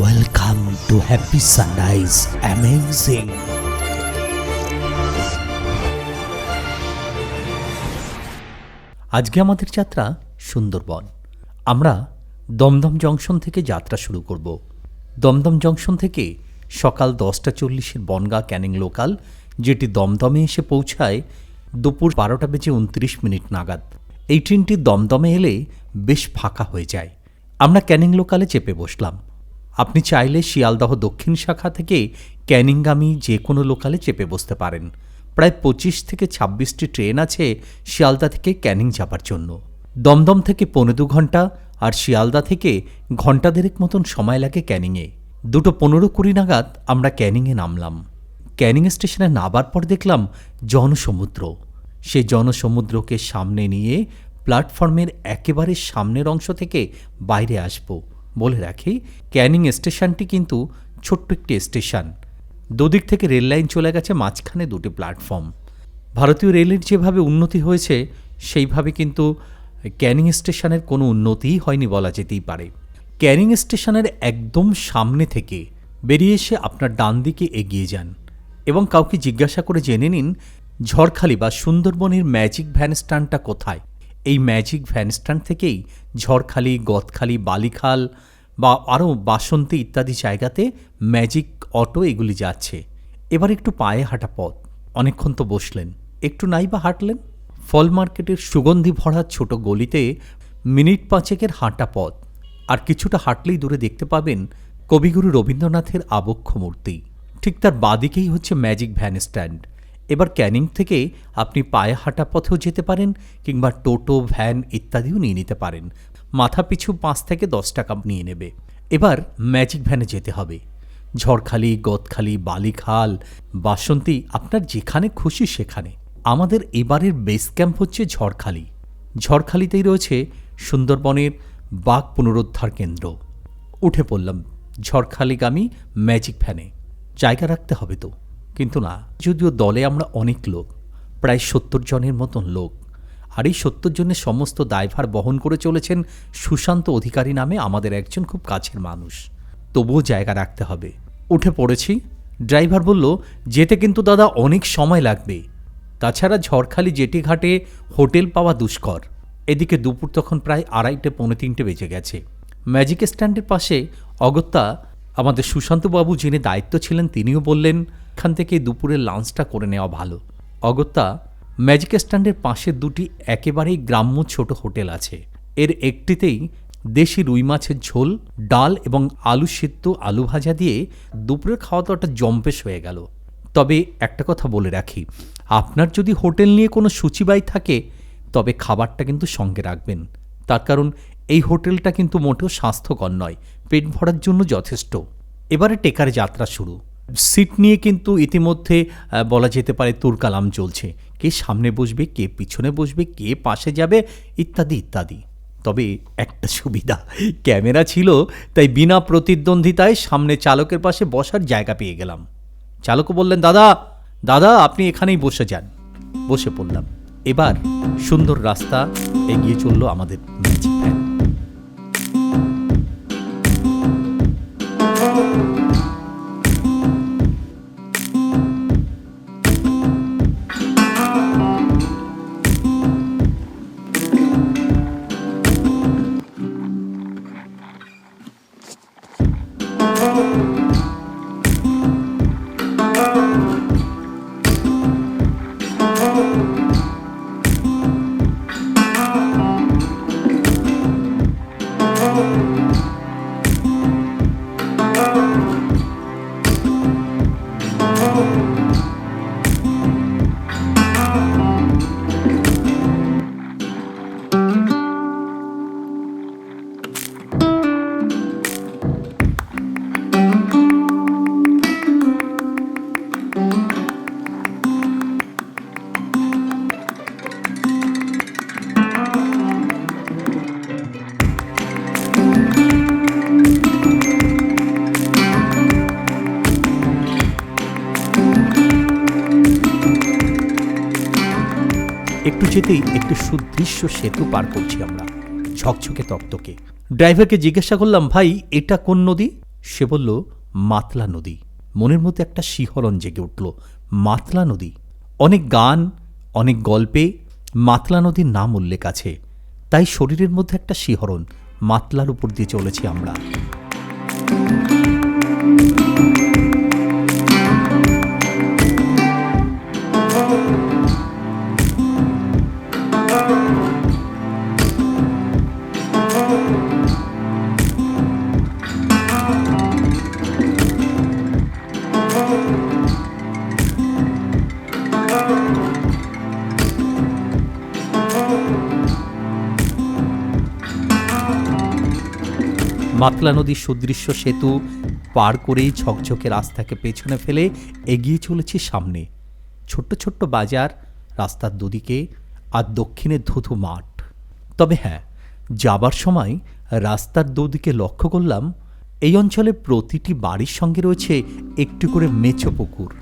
Welcome to happy sunrise amazing. আজকে আমাদের যাত্রা সুন্দরবন। আমরা দমদম জংশন থেকে যাত্রা শুরু করব। দমদম জংশন থেকে সকাল 10:40 বনগাঁ ক্যানিং লোকাল, যেটি দমদমে এসে পৌঁছায় দুপুর 12:29 নাগাদ। এই ট্রেনটি দমদমে এলে বেশ ফাঁকা হয়ে যায়। আমরা ক্যানিং লোকালে চেপে বসলাম। আপনি চাইলে শিয়ালদহ দক্ষিণ শাখা থেকে ক্যানিংগামী যে কোনো লোকালে চেপে বসতে পারেন। প্রায় 25 থেকে 26টি ট্রেন আছে শিয়ালদা থেকে ক্যানিং যাবার জন্য। দমদম থেকে 1.25 ঘন্টা আর শিয়ালদা থেকে ঘণ্টা দেড়েক মতন সময় লাগে ক্যানিংয়ে। 2:15-20 নাগাদ আমরা ক্যানিংয়ে নামলাম। ক্যানিং স্টেশনে নামার পর দেখলাম জনসমুদ্র। সেই জনসমুদ্রকে সামনে নিয়ে প্ল্যাটফর্মের একেবারে সামনের অংশ থেকে বাইরে আসব। বলে রাখি, ক্যানিং স্টেশনটি কিন্তু ছোট্ট একটি স্টেশন। দুদিক থেকে রেল লাইন চলে গেছে, মাঝখানে দুটি প্ল্যাটফর্ম। ভারতীয় রেলের যেভাবে উন্নতি হয়েছে সেইভাবে কিন্তু ক্যানিং স্টেশনের কোনো উন্নতিই হয়নি বলা যেতেই পারে। ক্যানিং স্টেশনের একদম সামনে থেকে বেরিয়ে এসে আপনার ডান দিকে এগিয়ে যান এবং কাউকে জিজ্ঞাসা করে জেনে নিন ঝড়খালি বা সুন্দরবনের ম্যাজিক ভ্যান স্ট্যান্ডটা কোথায়। এই ম্যাজিক ভ্যান স্ট্যান্ড থেকেই ঝড়খালি, গদখালি, বালিখাল বা আরও বাসন্তী ইত্যাদি জায়গাতে ম্যাজিক অটো এগুলি যাচ্ছে। এবার একটু পায়ে হাঁটা পথ। অনেকক্ষণ তো বসলেন, একটু নাই বা হাঁটলেন। ফল মার্কেটের সুগন্ধি ভরা ছোট গলিতে মিনিট 5 হাঁটা পথ। আর কিছুটা হাঁটলেই দূরে দেখতে পাবেন কবিগুরু রবীন্দ্রনাথের আবক্ষ মূর্তি। ঠিক তার বাঁদিকেই হচ্ছে ম্যাজিক ভ্যান স্ট্যান্ড। এবার ক্যানিং থেকে আপনি পায়ে হাঁটা পথেও যেতে পারেন কিংবা টোটো, ভ্যান ইত্যাদিও নিয়ে নিতে পারেন। মাথা পিছু 5 থেকে 10 টাকা নিয়ে নেবে। এবার ম্যাজিক ভ্যানে যেতে হবে। ঝড়খালি, গদখালি, বালিখাল, বাসন্তী, আপনার যেখানে খুশি সেখানে। আমাদের এবারের বেস ক্যাম্প হচ্ছে ঝড়খালি। ঝড়খালিতেই রয়েছে সুন্দরবনের বাঘ পুনরুদ্ধার কেন্দ্র। উঠে পড়লাম ঝড়খালিগামী ম্যাজিক ভ্যানে। জায়গা রাখতে হবে তো, কিন্তু না। যদিও দলে আমরা অনেক লোক, প্রায় 70 জনের মতন লোক। আর এই 70 জনের সমস্ত দায়ভার বহন করে চলেছেন সুশান্ত অধিকারী নামে আমাদের একজন খুব কাছের মানুষ। তবুও জায়গা রাখতে হবে। উঠে পড়েছি। ড্রাইভার বলল, যেতে কিন্তু দাদা অনেক সময় লাগবে। তাছাড়া ঝড়খালি জেটি ঘাটে হোটেল পাওয়া দুষ্কর। এদিকে দুপুর তখন প্রায় 2:30-3 বেজে গেছে। ম্যাজিক স্ট্যান্ডের পাশে অগত্যা আমাদের সুশান্তবাবু যিনি দায়িত্ব ছিলেন তিনিও বললেন, এখান থেকে দুপুরের লাঞ্চটা করে নেওয়া ভালো। অগত্যা ম্যাজিক স্ট্যান্ডের পাশে দুটি একেবারেই গ্রাম্য ছোট হোটেল আছে। এর একটিতেই দেশি রুই মাছের ঝোল, ডাল এবং আলু সিদ্ধ, আলু ভাজা দিয়ে দুপুরের খাওয়া দাওয়াটা জম্পেশ হয়ে গেল। তবে একটা কথা বলে রাখি, আপনার যদি হোটেল নিয়ে কোনো সূচিবাই থাকে তবে খাবারটা কিন্তু সঙ্গে রাখবেন। তার কারণ এই হোটেলটা কিন্তু মোটেও স্বাস্থ্যকর নয়, পেট ভরার জন্য যথেষ্ট। এবারে টেকারে যাত্রা শুরু। সিট নিয়ে কিন্তু ইতিমধ্যে বলা যেতে পারে তুরকালাম চলছে। কে সামনে বসবে, কে পিছনে বসবে, কে পাশে যাবে ইত্যাদি ইত্যাদি। তবে একটা সুবিধা, ক্যামেরা ছিল, তাই বিনা প্রতিদ্বন্দ্বিতায় সামনে চালকের পাশে বসার জায়গা পেয়ে গেলাম। চালকও বললেন, দাদা দাদা আপনি এখানেই বসে যান। বসে পড়লাম। এবার সুন্দর রাস্তা এগিয়ে চলল আমাদের ম্যাজিক ভ্যান। একটু যেতেই একটু সুদৃশ্য সেতু পার করছি আমরা, ঝকঝকে তক্তকে। ড্রাইভারকে জিজ্ঞাসা করলাম, ভাই এটা কোন নদী? সে বলল মাতলা নদী। মনের মধ্যে একটা শিহরণ জেগে উঠল। মাতলা নদী, অনেক গান, অনেক গল্পে মাতলা নদীর নাম উল্লেখ আছে, তাই শরীরের মধ্যে একটা শিহরণ। মাতলার উপর দিয়ে চলেছি আমরা। মাতলা নদীর সুদৃশ্য সেতু পার করেই ঝকঝকে রাস্তাকে পেছনে ফেলে এগিয়ে চলেছি সামনে। ছোট্ট ছোট্ট বাজার রাস্তার দুদিকে, আর দক্ষিণে ধুধু মাঠ। তবে হ্যাঁ, যাবার সময় রাস্তার দুদিকে লক্ষ্য করলাম এই অঞ্চলে প্রতিটি বাড়ির সঙ্গে রয়েছে একটু করে মেছো পুকুর।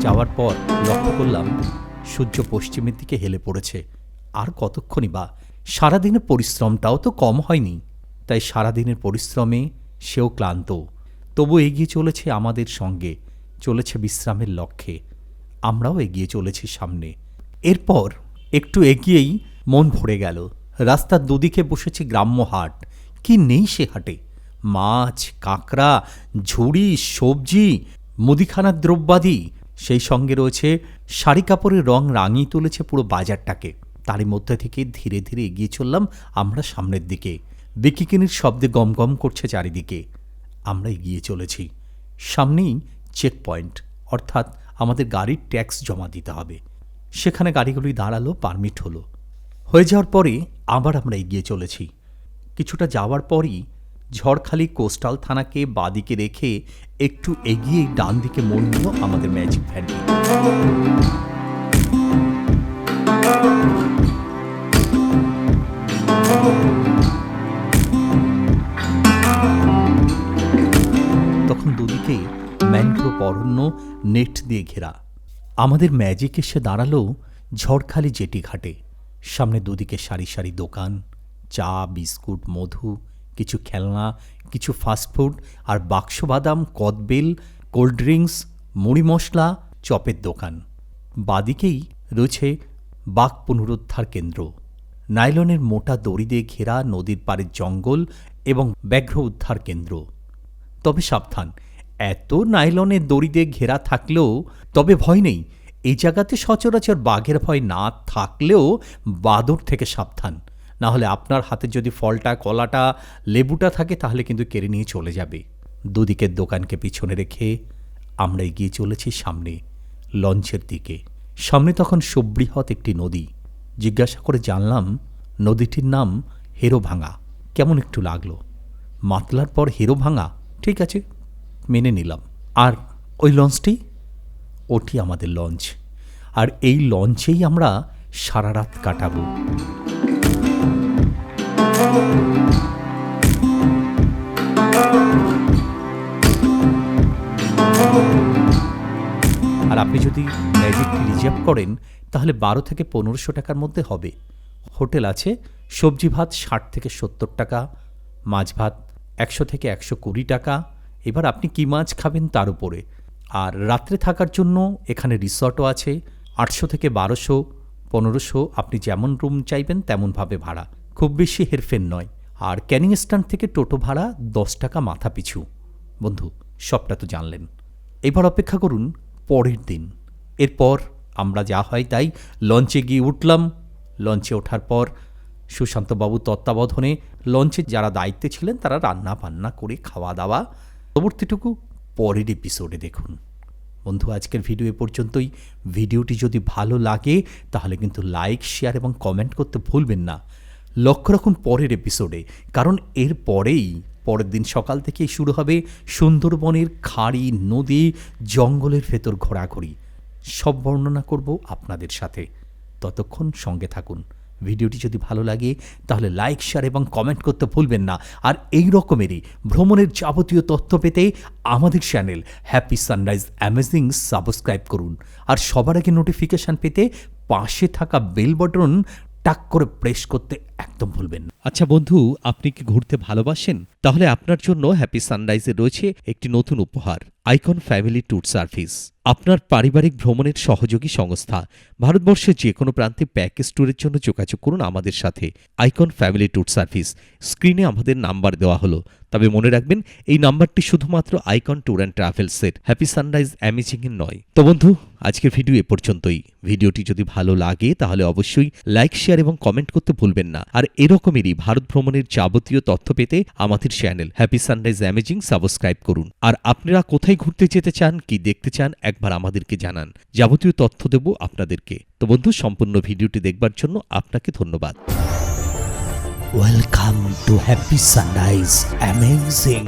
যাওয়ার পর লক্ষ্য করলাম সূর্য পশ্চিমের দিকে হেলে পড়েছে। আর কতক্ষণই বা, সারাদিনের পরিশ্রমটাও তো কম হয়নি। তাই সারাদিনের পরিশ্রমে সেও ক্লান্ত, তবু এগিয়ে চলেছে আমাদের সঙ্গে, চলেছে বিশ্রামের লক্ষ্যে। আমরাও এগিয়ে চলেছি সামনে। এরপর একটু এগিয়েই মন ভরে গেল। রাস্তার দুদিকে বসেছে গ্রাম্য হাট। কি নেই সে হাটে! মাছ, কাঁকড়া, ঝুড়ি, সবজি, মুদিখানার দ্রব্যাদি, সেই সঙ্গে রয়েছে শাড়ি কাপড়ের রং রাঙিয়ে তুলেছে পুরো বাজারটাকে। তারই মধ্যে থেকে ধীরে ধীরে এগিয়ে চললাম আমরা সামনের দিকে। বিকিকিনির শব্দে গমগম করছে চারিদিকে। আমরা এগিয়ে চলেছি। সামনেই চেক পয়েন্ট, অর্থাৎ আমাদের গাড়ির ট্যাক্স জমা দিতে হবে। সেখানে গাড়িগুলি দাঁড়ালো, পারমিট হলো। হয়ে যাওয়ার পরে আবার আমরা এগিয়ে চলেছি। কিছুটা যাওয়ার পরই ঝড়খালি কোস্টাল থানাকে বাদিকে রেখে একটু এগিয়ে ডান দিকে মোড় নিল আমাদের ম্যাজিক ভ্যানটি। তখন দুদিকেই ম্যানগ্রোভ অরণ্য নেট দিয়ে ঘেরা। আমাদের ম্যাজিক এসে দাঁড়ালো ঝড়খালি জেটি ঘাটে। সামনে দুদিকে সারি সারি দোকান, চা, বিস্কুট, মধু, কিছু খেলনা, কিছু ফাস্টফুড, আর বাক্স বাদাম, কদবেল, কোল্ড ড্রিঙ্কস, মুড়ি মশলা, চপের দোকান। বাদিকেই রয়েছে বাঘ পুনরুদ্ধার কেন্দ্র। নাইলনের মোটা দড়ি দিয়ে ঘেরা নদীর পাড়ের জঙ্গল এবং ব্যাঘ্র উদ্ধার কেন্দ্র। তবে সাবধান, এত নাইলনের দড়ি দিয়ে ঘেরা থাকলেও তবে ভয় নেই। এই জায়গাতে সচরাচর বাঘের ভয় না থাকলেও বাদর থেকে সাবধান, না হলে আপনার হাতে যদি ফলটা, কলাটা, লেবুটা থাকে তাহলে কিন্তু কেড়ে নিয়ে চলে যাবে। দুদিকের দোকানকে পিছনে রেখে আমরা এগিয়ে চলেছি সামনে লঞ্চের দিকে। সামনে তখন সুবৃহৎ একটি নদী। জিজ্ঞাসা করে জানলাম নদীটির নাম হেরোভাঙা। কেমন একটু লাগলো। মাতলার পর হেরোভাঙা, ঠিক আছে, মেনে নিলাম। আর ওই লঞ্চটি, ওটি আমাদের লঞ্চ। আর এই লঞ্চেই আমরা সারা রাত কাটাবো। আর আপনি যদি ম্যাজিকটি রিজার্ভ করেন তাহলে 12 থেকে 1500 টাকার মধ্যে হবে। হোটেল আছে, সবজি ভাত 60 থেকে 70 টাকা, মাছ ভাত 100 থেকে 120 টাকা। এবার আপনি কি মাছ খাবেন তার উপরে। আর রাত্রে থাকার জন্য এখানে রিসর্টও আছে। 800 থেকে 1200, 1500, আপনি যেমন রুম চাইবেন তেমনভাবে ভাড়া। খুব বেশি হেরফের নয়। আর ক্যানিং স্ট্যান্ড থেকে টোটো ভাড়া 10 টাকা মাথা পিছু। বন্ধু, সবটা তো জানলেন। এবার অপেক্ষা করুন পরের দিন। এরপর আমরা যা হয় তাই লঞ্চে গিয়ে উঠলাম। লঞ্চে ওঠার পর সুশান্তবাবুর তত্ত্বাবধানে লঞ্চে যারা দায়িত্বে ছিলেন তারা রান্না বান্না করে খাওয়া দাওয়া। পরবর্তীটুকু পরের এপিসোডে দেখুন। বন্ধু, আজকের ভিডিও এ পর্যন্তই। ভিডিওটি যদি ভালো লাগে তাহলে কিন্তু লাইক, শেয়ার এবং কমেন্ট করতে ভুলবেন না। লক্ষ্য রাখুন পরের এপিসোডে, কারণ এর পরের দিন সকাল থেকেই শুরু হবে সুন্দরবনের খাড়ি, নদী, জঙ্গলের ভেতর ঘোরাঘুরি। সব বর্ণনা করব আপনাদের সাথে। ততক্ষণ সঙ্গে থাকুন। ভিডিওটি যদি ভালো লাগে তাহলে লাইক, শেয়ার এবং কমেন্ট করতে ভুলবেন না। আর এই রকমেরই ভ্রমণের যাবতীয় তথ্য পেতে আমাদের channel happy sunrise amazing subscribe করুন। আর সবার আগে নোটিফিকেশান পেতে পাশে থাকা বেল বাটন টাক করে প্রেস করতে একদম ভুলবেন না। আচ্ছা বন্ধু, আপনি কি ঘুরতে ভালোবাসেন? তাহলে আপনার জন্য হ্যাপি সানরাইজে রয়েছে একটি নতুন উপহার, আইকন ফ্যামিলি ট্যুর সার্ভিস। আপনার পারিবারিক ভ্রমণের সহযোগী সংস্থা। ভারতবর্ষের যে কোনো প্রান্তে প্যাকেজ ট্যুরের জন্য যোগাযোগ করুন আমাদের সাথে। Icon family tour service. স্ক্রিনে আমাদের নাম্বার দেওয়া হলো, তবে মনে রাখবেন এই নাম্বারটি শুধুমাত্র আইকন ট্যুর অ্যান্ড ট্রাভেলসের, হ্যাপি সানরাইজ অ্যামেজিংয়ের নয়। তো বন্ধু, আজকের ভিডিও এ পর্যন্তই। ভিডিওটি যদি ভালো লাগে তাহলে অবশ্যই লাইক, শেয়ার এবং কমেন্ট করতে ভুলবেন না। আর এরকমেরই ভারত ভ্রমণের যাবতীয় তথ্য পেতে আমাদের channel happy sunrise amazing subscribe করুন। আর আপনারা কোথায় ঘুরতে যেতে চান, কি দেখতে চান, একবার আমাদেরকে জানান। যাবতীয় তথ্য দেব আপনাদেরকে। তো বন্ধু, সম্পূর্ণ ভিডিওটি দেখবার জন্য আপনাকে ধন্যবাদ। Welcome to happy sunrise amazing.